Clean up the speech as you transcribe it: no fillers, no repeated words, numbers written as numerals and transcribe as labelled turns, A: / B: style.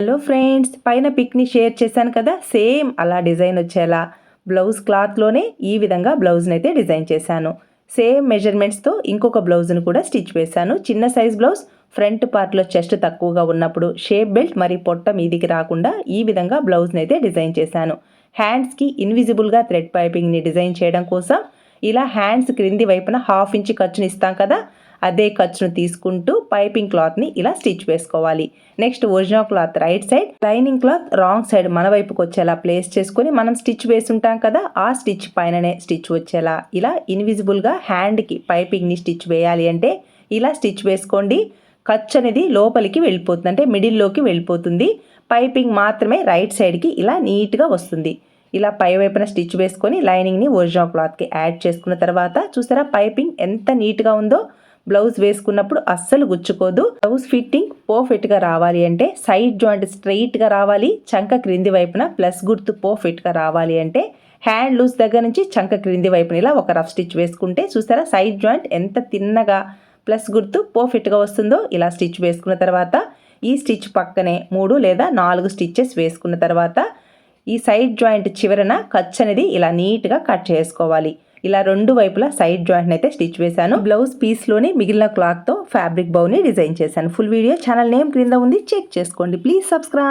A: Hello friends, పైన పిక్ని share చేశాను కదా, సేమ్ అలా డిజైన్ వచ్చేలా బ్లౌజ్ క్లాత్లోనే ఈ విధంగా బ్లౌజ్ని అయితే డిజైన్ చేశాను. సేమ్ మెజర్మెంట్స్తో ఇంకొక బ్లౌజ్ను కూడా స్టిచ్ వేశాను. చిన్న సైజ్ బ్లౌజ్, ఫ్రంట్ పార్ట్లో చెస్ట్ తక్కువగా ఉన్నప్పుడు షేప్ బెల్ట్ మరి పొట్ట మీదికి రాకుండా ఈ విధంగా బ్లౌజ్ని అయితే డిజైన్ చేశాను. హ్యాండ్స్కి ఇన్విజిబుల్గా థ్రెడ్ పైపింగ్ని డిజైన్ చేయడం కోసం ఇలా హ్యాండ్స్ క్రింది వైపున 1/2 ఇంచ్ ఖర్చుని ఇస్తాం కదా, అదే ఖర్చును తీసుకుంటూ పైపింగ్ క్లాత్ని ఇలా స్టిచ్ వేసుకోవాలి. Next original cloth right side, lining cloth wrong side మన వైపుకి వచ్చేలా ప్లేస్ చేసుకొని మనం స్టిచ్ వేసుంటాం కదా, ఆ స్టిచ్ పైననే స్టిచ్ వచ్చేలా ఇలా ఇన్విజిబుల్గా హ్యాండ్కి పైపింగ్ని స్టిచ్ వేయాలి అంటే ఇలా స్టిచ్ వేసుకోండి. ఖర్చు అనేది లోపలికి వెళ్ళిపోతుంది, అంటే మిడిల్లోకి వెళ్ళిపోతుంది. పైపింగ్ మాత్రమే రైట్ సైడ్కి ఇలా నీట్గా వస్తుంది. ఇలా పై వైపున స్టిచ్ వేసుకొని లైనింగ్ని ఒరిజినల్ క్లాత్కి యాడ్ చేసుకున్న తర్వాత చూసారా పైపింగ్ ఎంత నీట్గా ఉందో. బ్లౌజ్ వేసుకున్నప్పుడు అస్సలు గుచ్చుకోదు. బ్లౌజ్ ఫిట్టింగ్ పర్ఫెక్ట్గా రావాలి అంటే సైడ్ జాయింట్ స్ట్రైట్గా రావాలి. చంక క్రింది వైపున ప్లస్ గుర్తు పర్ఫెక్ట్గా రావాలి అంటే హ్యాండ్ లూజ్ దగ్గర నుంచి చంక క్రింది వైపున ఇలా ఒక రఫ్ స్టిచ్ వేసుకుంటే చూసారా సైడ్ జాయింట్ ఎంత తిన్నగా ప్లస్ గుర్తు పర్ఫెక్ట్గా వస్తుందో. ఇలా స్టిచ్ వేసుకున్న తర్వాత ఈ స్టిచ్ పక్కనే 3 లేదా 4 స్టిచ్చెస్ వేసుకున్న తర్వాత ఈ సైడ్ జాయింట్ చివరన ఖర్చు అనేది ఇలా నీట్గా కట్ చేసుకోవాలి. ఇలా రెండు వైపులా సైడ్ జాయింట్ అయితే స్టిచ్ వేశాను. బ్లౌజ్ పీస్లోని మిగిలిన క్లాత్తో ఫ్యాబ్రిక్ బౌని డిజైన్ చేశాను. ఫుల్ వీడియో ఛానల్ నేమ్ క్రింద ఉంది, చెక్ చేసుకోండి. Please subscribe.